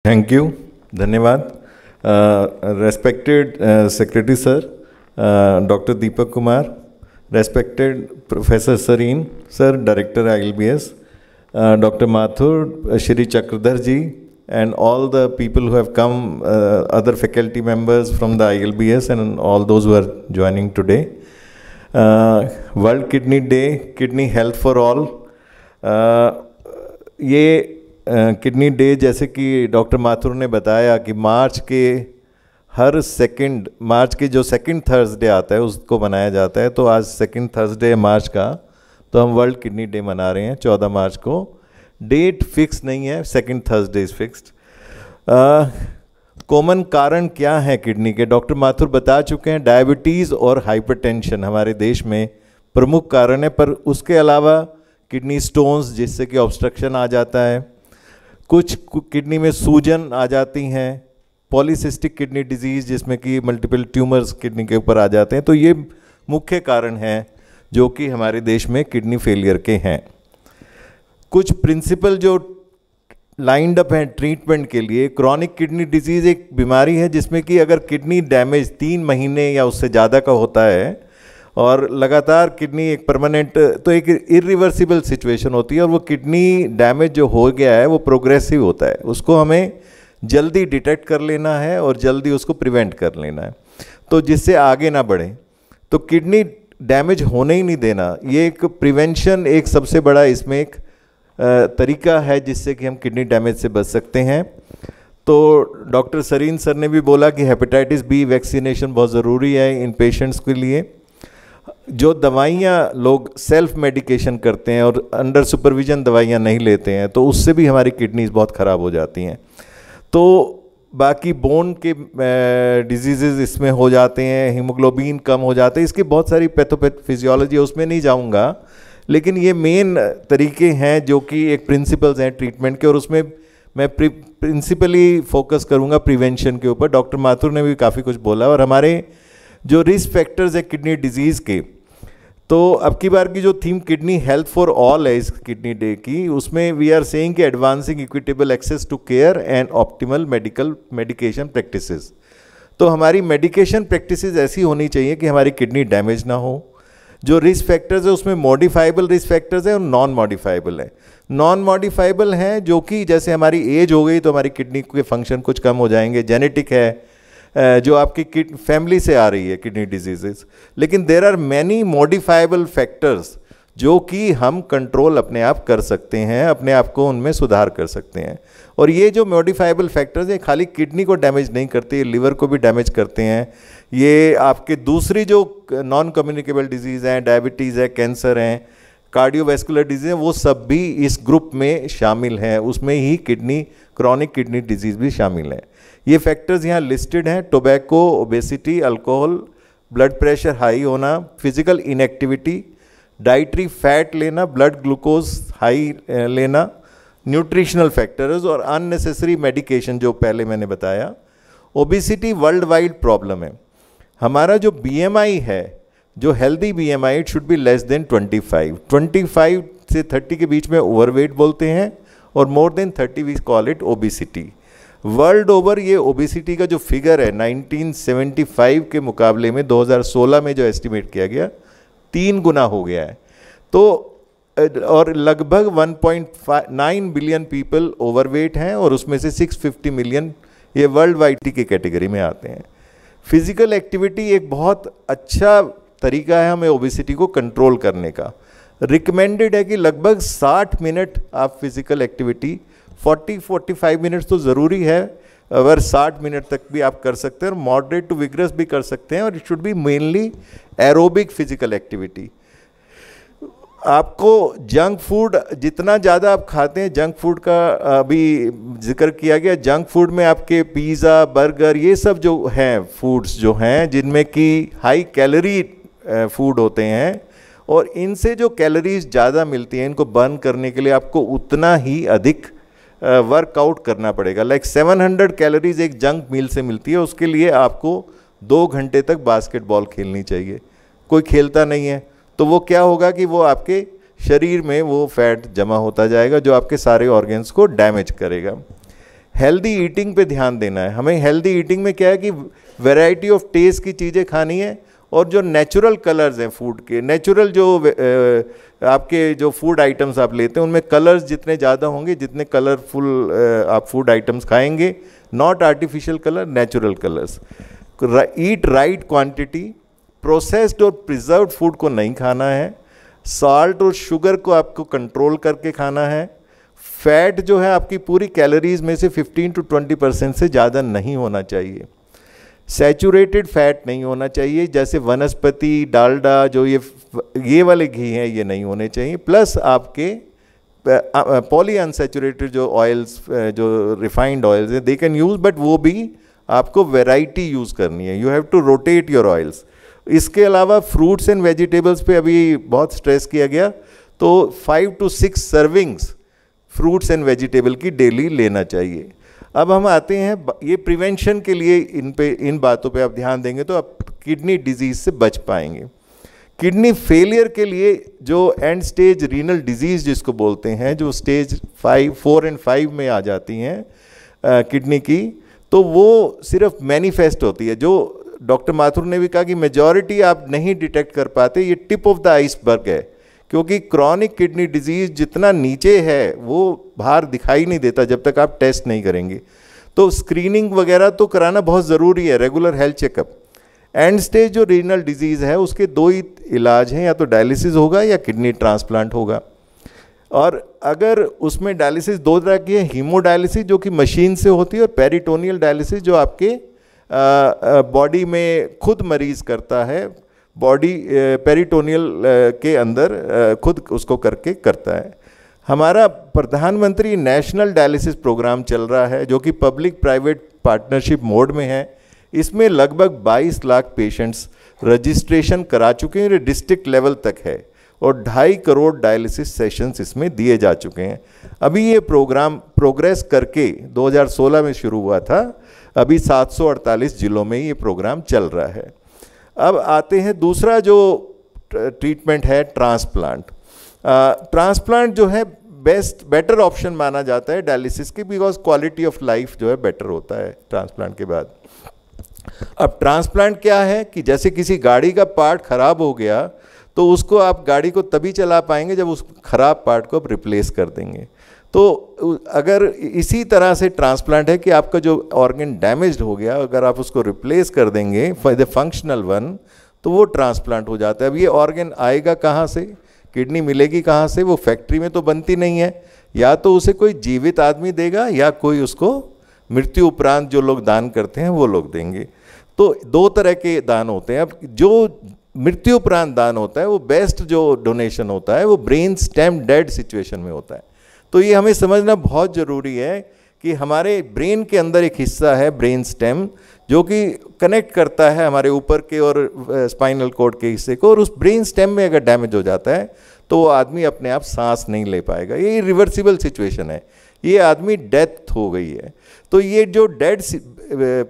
Thank you, धन्यवाद। Respected secretary sir, doctor Deepak Kumar, respected professor Sareen sir, director ILBS, doctor Mathur, Shri Chakradhar ji, and all the people who have come, other faculty members from the ILBS and all those who are joining today. World Kidney Day, Kidney Health for All. ये kidney day जैसे कि doctor Mathur ने बताया कि मार्च के जो second Thursday आता है उसको मनाया जाता है। तो आज सेकंड थर्सडे मार्च का, तो हम वर्ल्ड किडनी डे मना रहे हैं 14 मार्च को। डेट फिक्स नहीं है, second Thursday is fixed. Common कारण क्या है किडनी के, डॉक्टर माथुर बता चुके हैं। डायबिटीज़ और हाइपरटेंशन हमारे देश में प्रमुख कारण है, पर उसके अलावा किडनी स्टोन्स जिससे कि ऑब्स्ट्रक्शन आ जाता है, कुछ किडनी में सूजन आ जाती हैं, पॉलीसिस्टिक किडनी डिजीज़ जिसमें कि मल्टीपल ट्यूमर्स किडनी के ऊपर आ जाते हैं। तो ये मुख्य कारण हैं जो कि हमारे देश में किडनी फेलियर के हैं। कुछ प्रिंसिपल जो लाइंड अप हैं ट्रीटमेंट के लिए। क्रॉनिक किडनी डिजीज़ एक बीमारी है जिसमें कि अगर किडनी डैमेज 3 महीने या उससे ज़्यादा का होता है और लगातार किडनी एक परमानेंट, तो एक इरिवर्सिबल सिचुएशन होती है और वो किडनी डैमेज जो हो गया है वो प्रोग्रेसिव होता है। उसको हमें जल्दी डिटेक्ट कर लेना है और जल्दी उसको प्रिवेंट कर लेना है, तो जिससे आगे ना बढ़े। तो किडनी डैमेज होने ही नहीं देना, ये एक प्रिवेंशन एक सबसे बड़ा इसमें एक तरीका है जिससे कि हम किडनी डैमेज से बच सकते हैं। तो डॉक्टर सरीन सर ने भी बोला कि हेपेटाइटिस बी वैक्सीनेशन बहुत ज़रूरी है इन पेशेंट्स के लिए। जो दवाइयाँ लोग सेल्फ मेडिकेशन करते हैं और अंडर सुपरविजन दवाइयाँ नहीं लेते हैं, तो उससे भी हमारी किडनीज बहुत ख़राब हो जाती हैं। तो बाकी बोन के डिजीज़ इसमें हो जाते हैं, हीमोग्लोबिन कम हो जाते हैं, इसकी बहुत सारी पैथोफिजियोलॉजी है, उसमें नहीं जाऊँगा। लेकिन ये मेन तरीके हैं जो कि एक प्रिंसिपल्स हैं ट्रीटमेंट के, और उसमें मैं प्रिंसिपली फोकस करूँगा प्रिवेंशन के ऊपर। डॉक्टर माथुर ने भी काफ़ी कुछ बोला। और हमारे जो रिस्क फैक्टर्स हैं किडनी डिजीज़ के, तो अब की बार की जो theme kidney health for all है इस किडनी डे की, उसमें वी आर सेइंग कि advancing equitable access to care and optimal medication practices. तो हमारी मेडिकेशन प्रैक्टिसेस ऐसी होनी चाहिए कि हमारी किडनी डैमेज ना हो। जो रिस्क फैक्टर्स है उसमें मॉडिफाइबल रिस्क फैक्टर्स है और नॉन मॉडिफाइबल है। नॉन मॉडिफाइबल हैं जो कि जैसे हमारी एज हो गई तो हमारी किडनी के फंक्शन कुछ कम हो जाएंगे, जेनेटिक है, जो आपकी फैमिली से आ रही है किडनी डिजीजेस। लेकिन there are many modifiable factors जो कि हम कंट्रोल अपने आप कर सकते हैं, अपने आप को उनमें सुधार कर सकते हैं। और ये जो मॉडिफाइबल फैक्टर्स हैं खाली किडनी को डैमेज नहीं करते, ये लिवर को भी डैमेज करते हैं। ये आपके दूसरी जो नॉन कम्युनिकेबल डिजीज़ हैं, डायबिटीज़ है, कैंसर हैं, कार्डियोवैस्कुलर डिजीज़ हैं, वो सब भी इस ग्रुप में शामिल हैं। उसमें ही क्रॉनिक किडनी डिजीज़ भी शामिल है। ये फैक्टर्स यहाँ लिस्टेड हैं: tobacco, obesity, alcohol, blood pressure high होना, फिजिकल इनएक्टिविटी, डाइटरी फैट लेना, ब्लड ग्लूकोज हाई लेना, न्यूट्रिशनल फैक्टर्स और अननेसेसरी मेडिकेशन जो पहले मैंने बताया। ओबेसिटी वर्ल्ड वाइड प्रॉब्लम है। हमारा जो BMI है, जो healthy BMI, it should be less than 25 से 30 के बीच में ओवरवेट बोलते हैं, और more than 30 we call it obesity. World over ये ओबेसिटी का जो फिगर है 1975 के मुकाबले में 2016 में जो एस्टिमेट किया गया 3 गुना हो गया है। तो और लगभग 1.9 बिलियन पीपल ओवरवेट हैं और उसमें से 650 मिलियन ये वर्ल्ड वाइड की कैटेगरी में आते हैं। फिजिकल एक्टिविटी एक बहुत अच्छा तरीका है हमें ओबेसिटी को कंट्रोल करने का। रिकमेंडेड है कि लगभग 60 मिनट आप फिजिकल एक्टिविटी, 40-45 मिनट्स तो ज़रूरी है, अगर 60 मिनट तक भी आप कर सकते हैं, और मॉडरेट टू विग्रस भी कर सकते हैं। और it should be mainly aerobic physical activity. आपको जंक फूड जितना ज़्यादा आप खाते हैं, जंक फूड का अभी जिक्र किया गया, जंक फूड में आपके पिज़्ज़ा, बर्गर, ये सब जो हैं फूड्स जो हैं जिनमें कि हाई कैलोरी फूड होते हैं, और इनसे जो कैलोरीज ज़्यादा मिलती हैं, इनको बर्न करने के लिए आपको उतना ही अधिक वर्कआउट करना पड़ेगा। लाइक 700 कैलोरीज एक जंक मील से मिलती है, उसके लिए आपको 2 घंटे तक बास्केटबॉल खेलनी चाहिए। कोई खेलता नहीं है तो वो क्या होगा कि वो आपके शरीर में वो फैट जमा होता जाएगा जो आपके सारे ऑर्गन्स को डैमेज करेगा। हेल्दी ईटिंग पे ध्यान देना है हमें। हेल्दी ईटिंग में क्या है कि वैरायटी ऑफ टेस्ट की चीज़ें खानी है, और जो नेचुरल कलर्स हैं फूड के, नेचुरल जो आपके जो फूड आइटम्स आप लेते हैं उनमें कलर्स जितने ज़्यादा होंगे, जितने कलरफुल आप फूड आइटम्स खाएंगे, not artificial colour, natural colours. Eat right quantity, processed और प्रिजर्व्ड फूड को नहीं खाना है, साल्ट और शुगर को आपको कंट्रोल करके खाना है, फैट जो है आपकी पूरी कैलोरीज में से 15 to 20% से ज़्यादा नहीं होना चाहिए, सैचुरेटेड फैट नहीं होना चाहिए, जैसे वनस्पति, डालडा, जो ये वाले घी हैं ये नहीं होने चाहिए, प्लस आपके पॉली अनसैचुरेटेड जो ऑयल्स, जो रिफाइंड ऑयल्स हैं, दे कैन यूज़, बट वो भी आपको वैरायटी यूज़ करनी है, you have to rotate your oils. इसके अलावा फ्रूट्स एंड वेजिटेबल्स पे अभी बहुत स्ट्रेस किया गया, तो 5 to 6 servings fruits and vegetable की डेली लेना चाहिए। अब हम आते हैं, ये प्रिवेंशन के लिए इन बातों पे आप ध्यान देंगे तो आप किडनी डिजीज़ से बच पाएंगे। किडनी फेलियर के लिए जो एंड स्टेज रीनल डिजीज़ जिसको बोलते हैं, जो स्टेज 4 and 5 में आ जाती हैं किडनी की, तो वो सिर्फ मैनिफेस्ट होती है। जो डॉक्टर माथुर ने भी कहा कि मेजॉरिटी आप नहीं डिटेक्ट कर पाते, ये टिप ऑफ द आइसबर्ग है, क्योंकि क्रॉनिक किडनी डिजीज़ जितना नीचे है वो बाहर दिखाई नहीं देता जब तक आप टेस्ट नहीं करेंगे। तो स्क्रीनिंग वगैरह तो कराना बहुत ज़रूरी है, regular health checkup. And stage जो रीनल डिजीज़ है उसके 2 ही इलाज हैं, या तो डायलिसिस होगा या किडनी ट्रांसप्लांट होगा। और अगर उसमें डायलिसिस 2 तरह की है, हीमोडायलिसिस जो कि मशीन से होती है, और पेरिटोनियल डायलिसिस जो आपके बॉडी में खुद मरीज़ करता है, बॉडी पेरिटोनियल के अंदर खुद उसको करके करता है। हमारा प्रधानमंत्री नेशनल डायलिसिस प्रोग्राम चल रहा है जो कि पब्लिक प्राइवेट पार्टनरशिप मोड में है। इसमें लगभग 22 लाख पेशेंट्स रजिस्ट्रेशन करा चुके हैं, डिस्ट्रिक्ट लेवल तक है, और 2.5 करोड़ डायलिसिस सेशंस इसमें दिए जा चुके हैं। अभी ये प्रोग्राम प्रोग्रेस करके 2016 में शुरू हुआ था, अभी 748 जिलों में ये प्रोग्राम चल रहा है। अब आते हैं दूसरा जो ट्रीटमेंट है, ट्रांसप्लांट। ट्रांसप्लांट जो है बेटर ऑप्शन माना जाता है डायलिसिस की, बिकॉज क्वालिटी ऑफ लाइफ जो है बेटर होता है ट्रांसप्लांट के बाद। अब ट्रांसप्लांट क्या है कि जैसे किसी गाड़ी का पार्ट खराब हो गया तो उसको आप गाड़ी को तभी चला पाएंगे जब उस खराब पार्ट को आप रिप्लेस कर देंगे। तो अगर इसी तरह से ट्रांसप्लांट है कि आपका जो ऑर्गन डैमेज्ड हो गया, अगर आप उसको रिप्लेस कर देंगे फॉर द फंक्शनल वन, तो वो ट्रांसप्लांट हो जाता है। अब ये ऑर्गन आएगा कहाँ से, किडनी मिलेगी कहाँ से? वो फैक्ट्री में तो बनती नहीं है, या तो उसे कोई जीवित आदमी देगा या कोई उसको मृत्यु उपरांत जो लोग दान करते हैं वो लोग देंगे। तो 2 तरह के दान होते हैं। अब जो मृत्यु उपरांत दान होता है वो बेस्ट जो डोनेशन होता है वो ब्रेन स्टेम डेड सिचुएशन में होता है। तो ये हमें समझना बहुत ज़रूरी है कि हमारे ब्रेन के अंदर एक हिस्सा है ब्रेन स्टेम, जो कि कनेक्ट करता है हमारे ऊपर के और स्पाइनल कॉर्ड के हिस्से को, और उस ब्रेन स्टेम में अगर डैमेज हो जाता है तो वो आदमी अपने आप सांस नहीं ले पाएगा। ये इरिवर्सिबल सिचुएशन है, ये आदमी डेथ हो गई है। तो ये जो डेड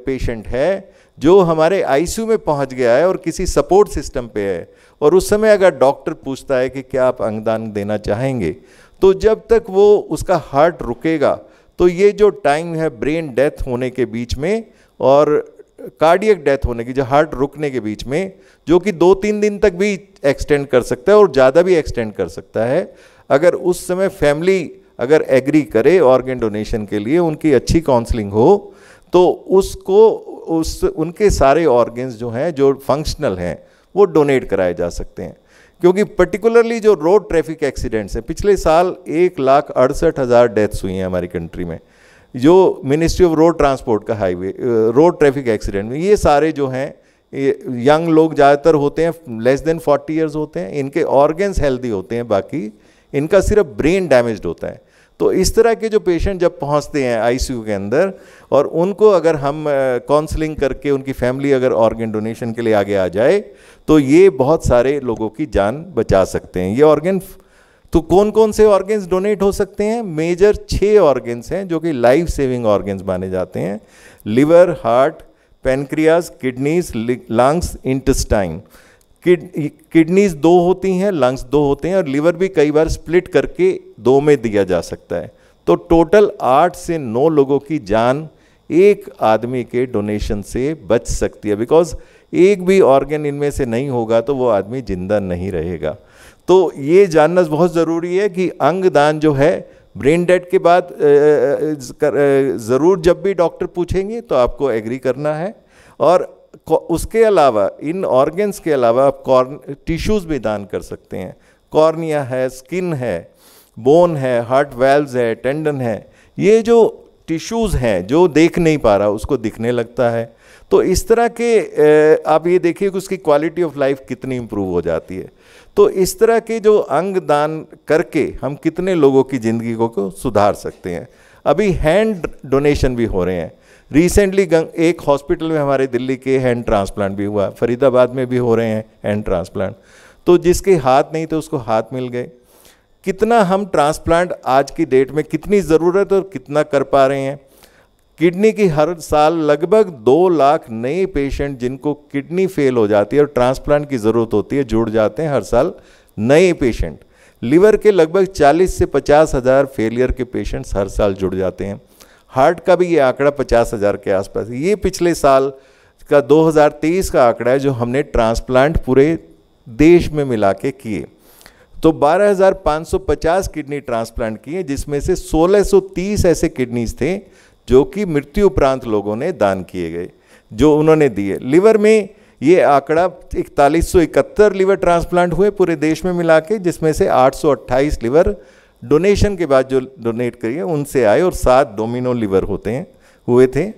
पेशेंट है जो हमारे आईसीयू में पहुंच गया है और किसी सपोर्ट सिस्टम पे है, और उस समय अगर डॉक्टर पूछता है कि क्या आप अंगदान देना चाहेंगे, तो जब तक वो उसका हार्ट रुकेगा तो ये जो टाइम है ब्रेन डेथ होने के बीच में और कार्डियक डेथ होने की, जो हार्ट रुकने के बीच में, जो कि 2-3 दिन तक भी एक्सटेंड कर सकता है और ज़्यादा भी एक्सटेंड कर सकता है, अगर उस समय फैमिली अगर एग्री करे ऑर्गन डोनेशन के लिए, उनकी अच्छी काउंसलिंग हो, तो उसको उनके सारे ऑर्गन्स जो हैं जो फंक्शनल हैं वो डोनेट कराए जा सकते हैं। क्योंकि पर्टिकुलरली जो रोड ट्रैफिक एक्सीडेंट्स हैं, पिछले साल 1,68,000 डेथ्स हुई हैं हमारी कंट्री में, जो मिनिस्ट्री ऑफ रोड ट्रांसपोर्ट का हाईवे रोड ट्रैफिक एक्सीडेंट में, ये सारे जो हैं यंग लोग ज़्यादातर होते हैं, लेस देन 40 ईयर्स होते हैं, इनके ऑर्गन्स हेल्दी होते हैं, बाकी इनका सिर्फ ब्रेन डैमेज्ड होता है। तो इस तरह के जो पेशेंट जब पहुंचते हैं आईसीयू के अंदर, और उनको अगर हम काउंसलिंग करके उनकी फैमिली अगर ऑर्गन डोनेशन के लिए आगे आ जाए, तो ये बहुत सारे लोगों की जान बचा सकते हैं। ये ऑर्गन, तो कौन कौन से ऑर्गन्स डोनेट हो सकते हैं? मेजर 6 ऑर्गन्स हैं जो कि लाइफ सेविंग ऑर्गन्स माने जाते हैं: liver, heart, pancreas, kidneys, lungs, intestine. Kidneys 2 होती हैं, लंग्स 2 होते हैं, और लिवर भी कई बार स्प्लिट करके 2 में दिया जा सकता है। तो टोटल 8 से 9 लोगों की जान एक आदमी के डोनेशन से बच सकती है, बिकॉज एक भी ऑर्गन इनमें से नहीं होगा तो वो आदमी जिंदा नहीं रहेगा। तो ये जानना बहुत ज़रूरी है कि अंग दान जो है ब्रेन डेड के बाद ज़रूर जब भी डॉक्टर पूछेंगे तो आपको एग्री करना है। और उसके अलावा इन ऑर्गन्स के अलावा आप टिश्यूज़ भी दान कर सकते हैं। कॉर्निया है, स्किन है, बोन है, हार्ट वाल्व्स है, टेंडन है, ये जो टिश्यूज़ हैं जो देख नहीं पा रहा उसको दिखने लगता है। तो इस तरह के आप ये देखिए कि उसकी क्वालिटी ऑफ लाइफ कितनी इम्प्रूव हो जाती है। तो इस तरह के जो अंग दान करके हम कितने लोगों की ज़िंदगी को सुधार सकते हैं। अभी हैंड डोनेशन भी हो रहे हैं। रिसेंटली एक हॉस्पिटल में हमारे दिल्ली के हैंड ट्रांसप्लांट भी हुआ, फरीदाबाद में भी हो रहे हैं हैंड ट्रांसप्लांट। तो जिसके हाथ नहीं थे उसको हाथ मिल गए। कितना हम ट्रांसप्लांट आज की डेट में कितनी ज़रूरत और कितना कर पा रहे हैं। किडनी की हर साल लगभग 2 लाख नए पेशेंट जिनको किडनी फेल हो जाती है और ट्रांसप्लांट की ज़रूरत होती है जुड़ जाते हैं हर साल नए पेशेंट। लिवर के लगभग 40 से 50 हज़ार फेलियर के पेशेंट्स हर साल जुड़ जाते हैं। हार्ट का भी ये आंकड़ा 50 हज़ार के आसपास है। ये पिछले साल का 2023 का आंकड़ा है जो हमने ट्रांसप्लांट पूरे देश में मिला के किए। तो 12,550 किडनी ट्रांसप्लांट किए, जिसमें से 1630 ऐसे किडनीज थे जो कि मृत्यु उपरांत लोगों ने दान किए गए, जो उन्होंने दिए। लिवर में ये आंकड़ा 4171 लिवर ट्रांसप्लांट हुए पूरे देश में मिला के, जिसमें से 828 लिवर डोनेशन के बाद जो डोनेट करिए उनसे आए और 7 डोमिनो लिवर हुए थे।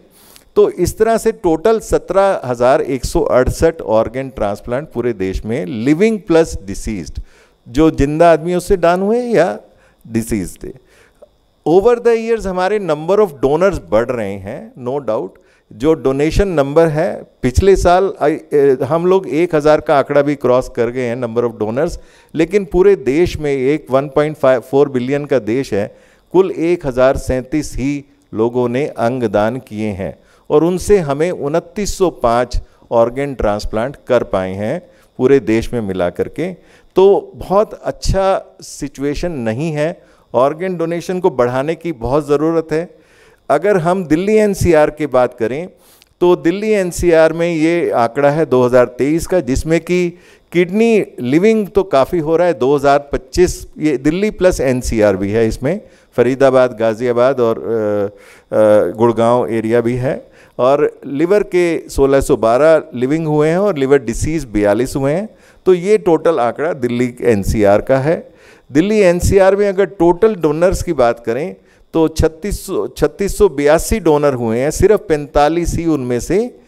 तो इस तरह से टोटल 17,168 ऑर्गन ट्रांसप्लांट पूरे देश में लिविंग प्लस डिसीज्ड, जो जिंदा आदमियों से दान हुए या डिसीज थे। ओवर द ईयर्स हमारे नंबर ऑफ डोनर्स बढ़ रहे हैं, नो डाउट। जो डोनेशन नंबर है पिछले साल हम लोग 1,000 का आंकड़ा भी क्रॉस कर गए हैं नंबर ऑफ डोनर्स, लेकिन पूरे देश में एक 1.4 बिलियन का देश है, कुल 1,037 ही लोगों ने अंग दान किए हैं और उनसे हमें 2905 ऑर्गन ट्रांसप्लांट कर पाए हैं पूरे देश में मिला करके। तो बहुत अच्छा सिचुएशन नहीं है, ऑर्गन डोनेशन को बढ़ाने की बहुत ज़रूरत है। अगर हम दिल्ली एनसीआर की बात करें तो दिल्ली एनसीआर में ये आंकड़ा है 2023 का, जिसमें कि किडनी लिविंग तो काफ़ी हो रहा है। 2025 ये दिल्ली प्लस एनसीआर भी है, इसमें फरीदाबाद, गाज़ियाबाद और गुड़गांव एरिया भी है। और लिवर के 1612 लिविंग हुए हैं और लिवर डिसीज़ 42 हुए हैं। तो ये टोटल आंकड़ा दिल्ली एनसीआर का है। दिल्ली एनसीआर में अगर टोटल डोनर्स की बात करें तो 3682 डोनर हुए हैं, सिर्फ 45 ही उनमें से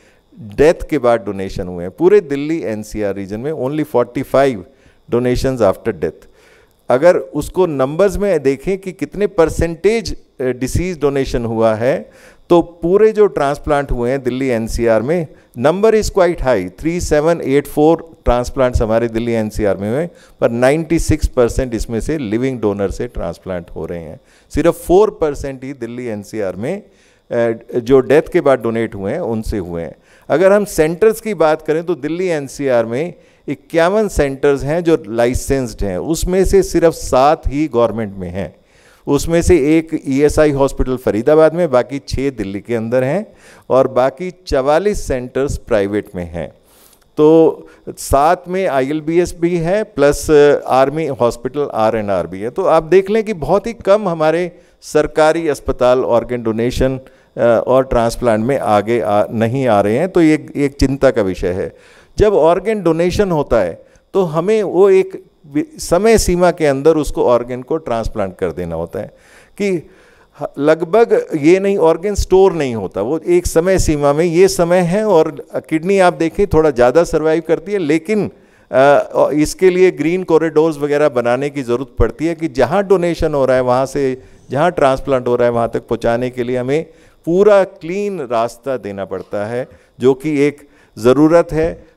डेथ के बाद डोनेशन हुए हैं। पूरे दिल्ली एनसीआर रीजन में ओनली 45 डोनेशंस आफ्टर डेथ। अगर उसको नंबर्स में देखें कि कितने परसेंटेज डिसीज डोनेशन हुआ है, तो पूरे जो ट्रांसप्लांट हुए हैं दिल्ली एनसीआर में number is quite high, 3784 transplants हमारे दिल्ली एनसीआर में हुए, पर 96% इसमें से लिविंग डोनर से ट्रांसप्लांट हो रहे हैं। सिर्फ 4% ही दिल्ली एनसीआर में जो डेथ के बाद डोनेट हुए हैं उनसे हुए हैं। अगर हम सेंटर्स की बात करें तो दिल्ली एनसीआर में 51 सेंटर्स हैं जो लाइसेंस्ड हैं, उसमें से सिर्फ 7 ही गवर्नमेंट में हैं। उसमें से एक ईएसआई हॉस्पिटल फरीदाबाद में, बाकी 6 दिल्ली के अंदर हैं और बाकी 44 सेंटर्स प्राइवेट में हैं। तो 7 में आईएलबीएस भी है प्लस आर्मी हॉस्पिटल आरएनआर भी है। तो आप देख लें कि बहुत ही कम हमारे सरकारी अस्पताल ऑर्गन डोनेशन और ट्रांसप्लांट में आगे नहीं आ रहे हैं। तो ये एक चिंता का विषय है। जब ऑर्गन डोनेशन होता है तो हमें वो एक समय सीमा के अंदर उसको ऑर्गन को ट्रांसप्लांट कर देना होता है कि लगभग ये नहीं, ऑर्गन स्टोर नहीं होता, वो एक समय सीमा में ये समय है। और किडनी आप देखें थोड़ा ज़्यादा सर्वाइव करती है, लेकिन इसके लिए ग्रीन कॉरिडोर्स वगैरह बनाने की ज़रूरत पड़ती है कि जहाँ डोनेशन हो रहा है वहाँ से जहाँ ट्रांसप्लांट हो रहा है वहाँ तक पहुँचाने के लिए हमें पूरा क्लीन रास्ता देना पड़ता है, जो कि एक ज़रूरत है।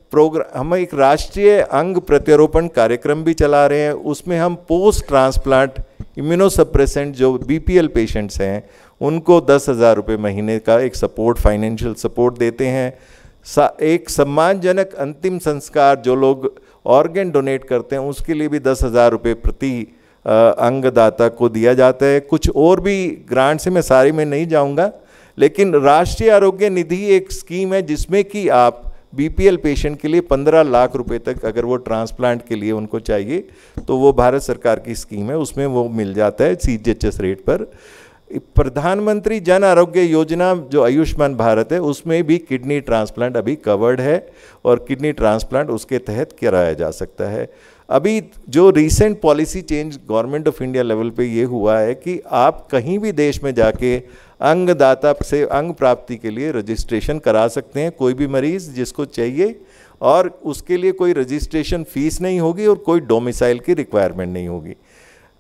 हम एक राष्ट्रीय अंग प्रत्यारोपण कार्यक्रम भी चला रहे हैं, उसमें हम पोस्ट ट्रांसप्लांट इम्यूनोसप्रेसेंट जो बीपीएल पेशेंट्स हैं उनको 10,000 रुपये महीने का एक सपोर्ट, फाइनेंशियल सपोर्ट देते हैं। एक सम्मानजनक अंतिम संस्कार जो लोग ऑर्गन डोनेट करते हैं उसके लिए भी 10,000 रुपये प्रति अंगदाता को दिया जाता है। कुछ और भी ग्रांट से, मैं सारी में नहीं जाऊंगा, लेकिन राष्ट्रीय आरोग्य निधि एक स्कीम है जिसमें कि आप बीपीएल पेशेंट के लिए 15 लाख रुपए तक अगर वो ट्रांसप्लांट के लिए उनको चाहिए तो वो भारत सरकार की स्कीम है, उसमें वो मिल जाता है सीजीएचएस रेट पर। प्रधानमंत्री जन आरोग्य योजना जो आयुष्मान भारत है उसमें भी किडनी ट्रांसप्लांट अभी कवर्ड है और किडनी ट्रांसप्लांट उसके तहत कराया जा सकता है। अभी जो recent policy change government of India level पे ये हुआ है कि आप कहीं भी देश में जाके अंगदाता से अंग प्राप्ति के लिए रजिस्ट्रेशन करा सकते हैं, कोई भी मरीज़ जिसको चाहिए, और उसके लिए कोई रजिस्ट्रेशन फीस नहीं होगी और कोई डोमिसाइल की रिक्वायरमेंट नहीं होगी।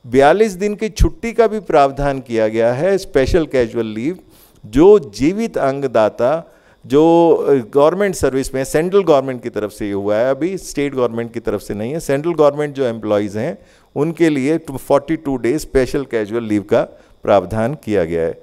42 दिन की छुट्टी का भी प्रावधान किया गया है, स्पेशल कैजुअल लीव, जो जीवित अंगदाता जो गवर्नमेंट सर्विस में, सेंट्रल गवर्नमेंट की तरफ से ये हुआ है, अभी स्टेट गवर्नमेंट की तरफ से नहीं है, सेंट्रल गवर्नमेंट जो एम्प्लॉयज़ हैं उनके लिए 42 डेज स्पेशल कैजुअल लीव का प्रावधान किया गया है।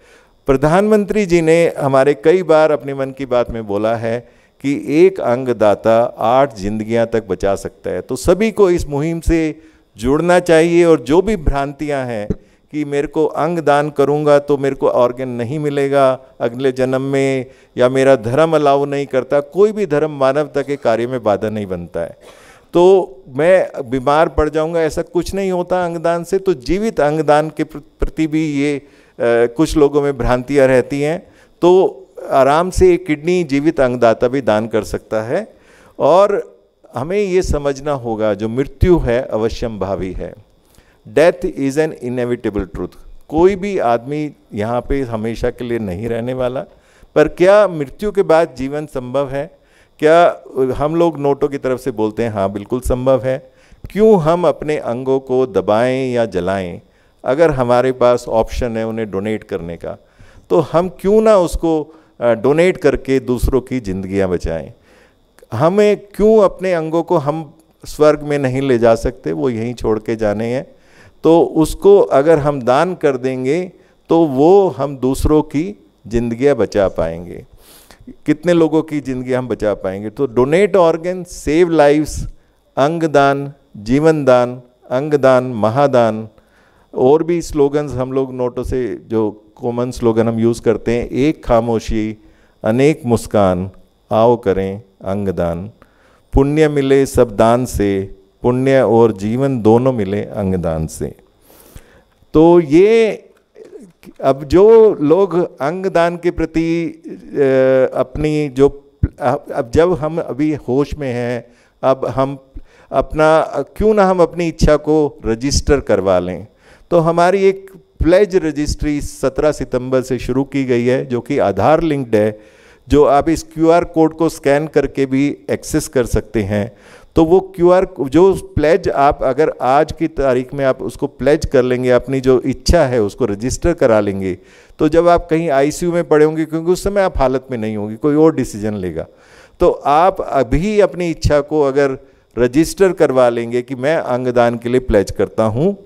प्रधानमंत्री जी ने हमारे कई बार अपने मन की बात में बोला है कि एक अंगदाता 8 जिंदगियां तक बचा सकता है, तो सभी को इस मुहिम से जुड़ना चाहिए। और जो भी भ्रांतियां हैं कि मेरे को अंग दान करूंगा तो मेरे को ऑर्गन नहीं मिलेगा अगले जन्म में, या मेरा धर्म अलाउ नहीं करता, कोई भी धर्म मानवता के कार्य में बाधा नहीं बनता है, तो मैं बीमार पड़ जाऊंगा, ऐसा कुछ नहीं होता अंगदान से। तो जीवित अंगदान के प्रति भी ये कुछ लोगों में भ्रांतियां रहती हैं, तो आराम से एक किडनी जीवित अंगदाता भी दान कर सकता है। और हमें ये समझना होगा जो मृत्यु है अवश्यंभावी है, death is an inevitable truth. कोई भी आदमी यहाँ पे हमेशा के लिए नहीं रहने वाला, पर क्या मृत्यु के बाद जीवन संभव है? क्या हम लोग नोटों की तरफ से बोलते हैं हाँ बिल्कुल संभव है। क्यों हम अपने अंगों को दबाएं या जलाएं? अगर हमारे पास ऑप्शन है उन्हें डोनेट करने का, तो हम क्यों ना उसको डोनेट करके दूसरों की ज़िंदगियां बचाएं? हमें क्यों अपने अंगों को हम स्वर्ग में नहीं ले जा सकते, वो यहीं छोड़ के जाने हैं, तो उसको अगर हम दान कर देंगे तो वो हम दूसरों की ज़िंदगियां बचा पाएंगे। कितने लोगों की ज़िंदगी हम बचा पाएंगे? तो डोनेट ऑर्गन, सेव लाइव्स, अंगदान, जीवन दान, अंगदान, महादान, और भी स्लोगन्स हम लोग नोटों से जो कॉमन स्लोगन हम यूज़ करते हैं, एक खामोशी अनेक मुस्कान, आओ करें अंगदान, पुण्य मिले सब दान से, पुण्य और जीवन दोनों मिले अंगदान से। तो ये अब जो लोग अंगदान के प्रति अपनी जो, अब जब हम अभी होश में हैं, अब हम अपना क्यों ना हम अपनी इच्छा को रजिस्टर करवा लें। तो हमारी एक प्लेज रजिस्ट्री 17 सितंबर से शुरू की गई है, जो कि आधार लिंक्ड है, जो आप इस QR कोड को स्कैन करके भी एक्सेस कर सकते हैं। तो वो QR जो प्लेज आप अगर आज की तारीख में आप उसको प्लेज कर लेंगे, अपनी जो इच्छा है उसको रजिस्टर करा लेंगे, तो जब आप कहीं ICU में पड़े होंगे, क्योंकि उस समय आप हालत में नहीं होंगे, कोई और डिसीजन लेगा, तो आप अभी अपनी इच्छा को अगर रजिस्टर करवा लेंगे कि मैं अंगदान के लिए प्लेज करता हूँ,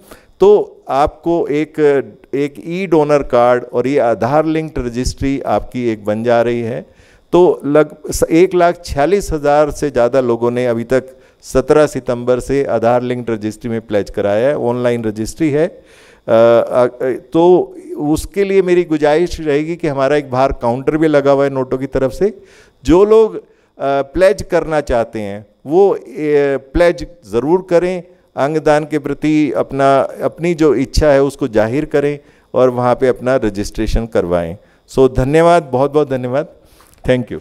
तो आपको एक ई डोनर कार्ड और ये आधार लिंक्ड रजिस्ट्री आपकी एक बन जा रही है। तो लगभग 1,46,000 से ज़्यादा लोगों ने अभी तक 17 सितंबर से आधार लिंक्ड रजिस्ट्री में प्लेज कराया है, ऑनलाइन रजिस्ट्री है। तो उसके लिए मेरी गुजारिश रहेगी कि हमारा एक बाहर काउंटर भी लगा हुआ है नोटों की तरफ से, जो लोग प्लेज करना चाहते हैं वो प्लेज ज़रूर करें, अंगदान के प्रति अपनी जो इच्छा है उसको जाहिर करें और वहाँ पे अपना रजिस्ट्रेशन करवाएं। सो धन्यवाद, बहुत बहुत धन्यवाद, थैंक यू।